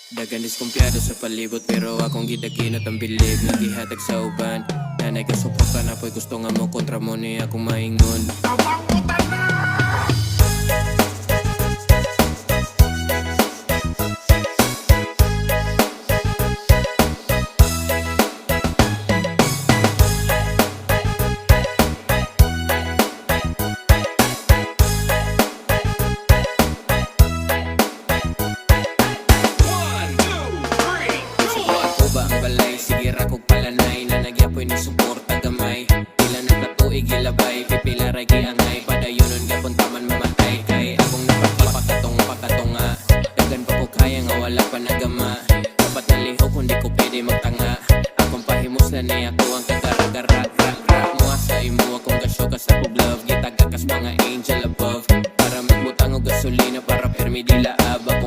Dagan diskumpiyado sa palibot pero akong gidakinot ang bilib nga gihatag sa uban. Nanay ka suporta na po'y gusto nga mo kontra mo ni akong maingon. Sige rakog palanay na nagyapoy ni suporta gamay. Pila nagkatuig gilabay, pipila ray giangay. Padayonon gapon taman mamatay kay akong napagpapakatong nga. Dagan pa ko kaya nga wala pa nagama. Dapat nalihok kung di ko pwede magtanga. Akong pahimos na ni ako ang